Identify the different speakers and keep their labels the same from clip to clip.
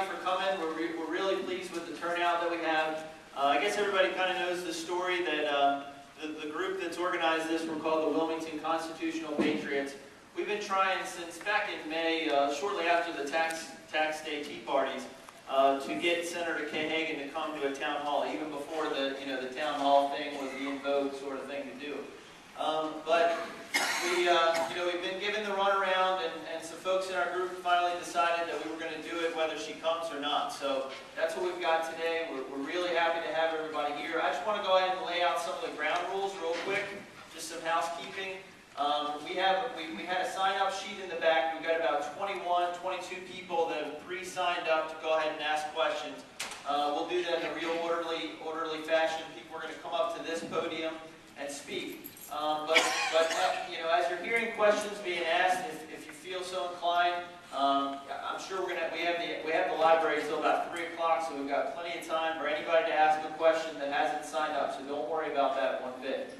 Speaker 1: for coming. We're really pleased with the turnout that we have. I guess everybody kind of knows the story that the group that's organized this, we're called the Wilmington Constitutional Patriots. We've been trying since back in May, shortly after the tax day tea parties, to get Senator Kay Hagan to come to a town hall, even before the town hall thing was the in vogue sort of thing to do. But we've been given the runaround, and some folks in our group finally decided that we were going to do it whether she comes or not. So that's what we've got today. We're really happy to have everybody here. I just want to go ahead and lay out some of the ground rules real quick, just some housekeeping. We had a sign-up sheet in the back. We've got about 21, 22 people that have pre-signed up to go ahead and ask questions. We'll do that in a real orderly fashion. People are going to come up to this podium and speak. But as you're hearing questions being asked, if you feel so inclined, I'm sure we have the library until about 3 o'clock, so we've got plenty of time for anybody to ask a question that hasn't signed up. So don't worry about that one bit.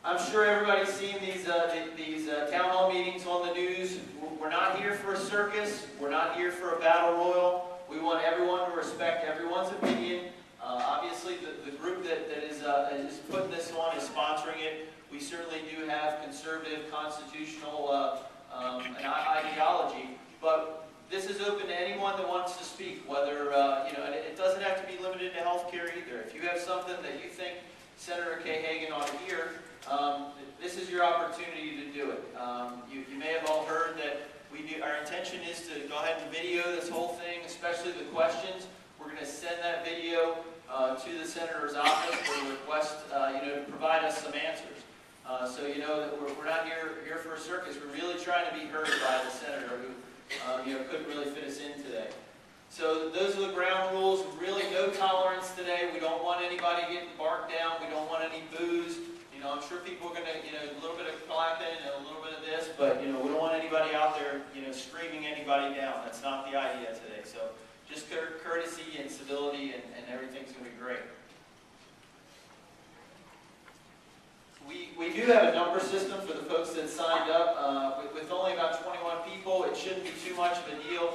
Speaker 1: I'm sure everybody's seen these town hall meetings on the news. We're not here for a circus. We're not here for a battle royal. We want everyone to respect everyone's opinion. Obviously, the group that is putting this on is sponsoring it. We certainly do have conservative, constitutional ideology, but this is open to anyone that wants to speak. Whether and it doesn't have to be limited to healthcare either. If you have something that you think Senator Kay Hagan ought to hear, this is your opportunity to do it. You may have all heard that our intention is to go ahead and video this whole thing, especially the questions. We're going to send that video to the senator's office for request, to provide us some answers. So you know that we're not here for a circus. We're really trying to be heard by the senator who couldn't really fit us in today. So those are the ground rules. Really no tolerance today. We don't want anybody getting barked down. We don't want any boos. I'm sure people are going to, a little bit of clapping and a little bit of this, but we don't want anybody out there, screaming anybody down. That's not the idea today. So just courtesy and civility, and everything's going to be great. We do have a number system for the folks that signed up. With only about 21 people, it shouldn't be too much of a deal.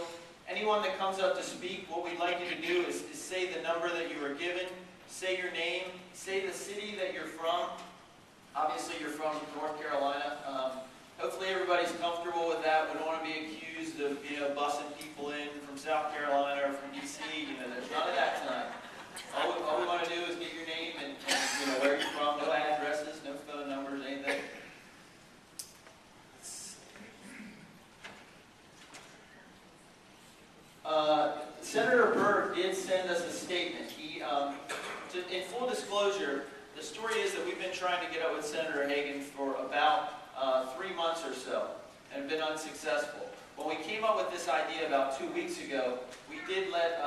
Speaker 1: Anyone that comes up to speak, what we'd like you to do is say the number that you were given, say your name, say the city that you're from. Obviously, you're from North Carolina. Hopefully, everybody's comfortable with that. We don't want to be accused of, bussing people in from South Carolina or from D.C. There's none of that tonight. All we want to do is get your name and where you're from. No addresses, no phone numbers, anything. Senator Byrd did send us a statement. In full disclosure, the story is that we've been trying to get up with Senator Hagan for about 3 months or so, and have been unsuccessful. When we came up with this idea about 2 weeks ago, we did let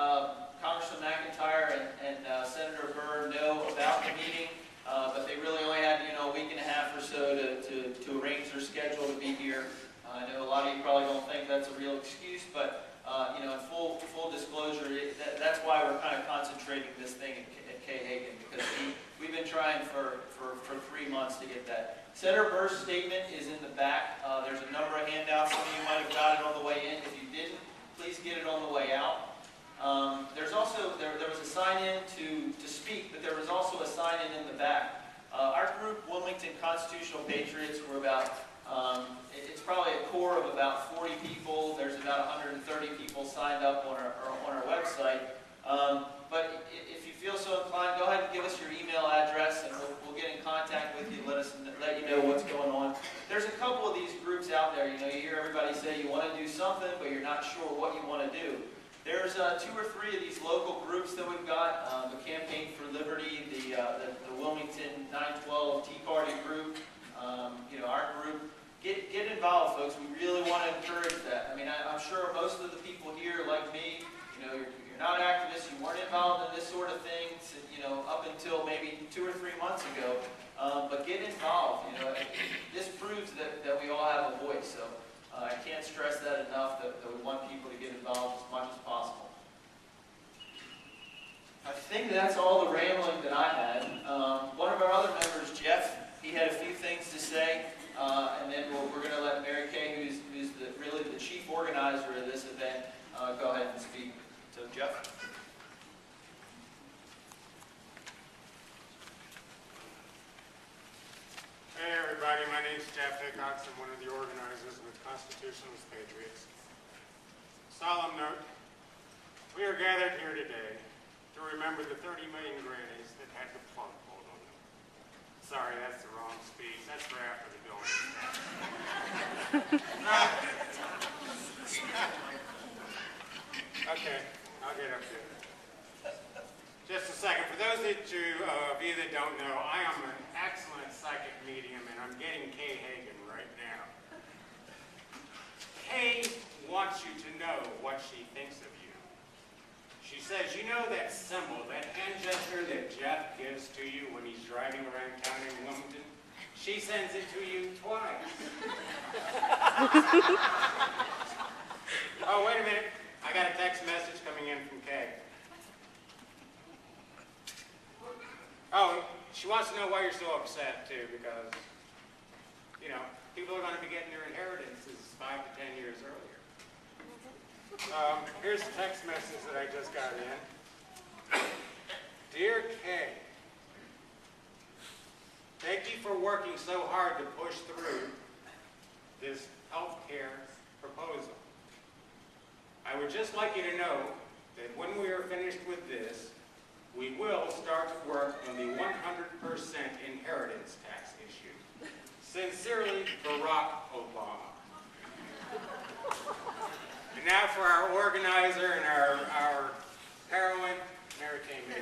Speaker 1: Congressman McIntyre and Senator Byrd know about the meeting, but they really only had a week and a half or so to arrange their schedule to be here. I know a lot of you probably don't think that's a real excuse, but in full disclosure, that's why we're kind of concentrating this thing at Kay Hagan, because we've been trying for 3 months to get that. Senator Byrd's statement is in the back. There's a number of handouts. Some of you might have got it on the way in. If you didn't, please get it on the way out. There's also, there was a sign-in to speak, but there was also a sign-in in the back. Our group, Wilmington Constitutional Patriots, we're about, it's probably a core of about 40 people. There's about 130 people signed up on our website. But if you feel so inclined, go ahead and give us your email address, and we'll get in contact with you, let you know what's going on. There's a couple of these groups out there. You hear everybody say you want to do something, but you're not sure what you want to do. There's 2 or 3 of these local groups that we've got. The Campaign for Liberty, the Wilmington 912 Tea Party group, our group. Get involved, folks. We really want to encourage that. I mean, I'm sure most of the people here, like me, you're not activists. You weren't involved in this sort of thing, up until maybe 2 or 3 months ago. But get involved. This proves that we all have a voice. So I can't stress that enough. That we want people to get involved as much as possible. I think that's all the rambling that I had. One of our other members, Jeff, he had a few things to say, and then we're going to let Mary Kay, who's really the chief organizer of this event,
Speaker 2: Hickox. I'm one of the organizers of the Constitutionalist Patriots. Solemn note, we are gathered here today to remember the 30 million grannies that had the plug pulled on them. Sorry, that's the wrong speech. That's for after the bill is Okay, I'll get up there. Just a second. For those of you that don't know, I am an excellent psychic medium, and I'm getting Kay Hagan right now. Kay wants you to know what she thinks of you. She says, you know that symbol, that hand gesture that Jeff gives to you when he's driving around town in Wilmington? She sends it to you twice. Oh, wait a minute. I got a text message coming in from Kay. Oh, she wants to know why you're so upset, too, because, you know, people are going to be getting their inheritances 5 to 10 years earlier. Here's a text message that I just got in. Dear Kay, thank you for working so hard to push through this health care proposal. I would just like you to know that when we are finished with this, we will start work on the 100% inheritance tax issue. Sincerely, Barack Obama. And now for our organizer and our heroine, Mary Kay Mayer.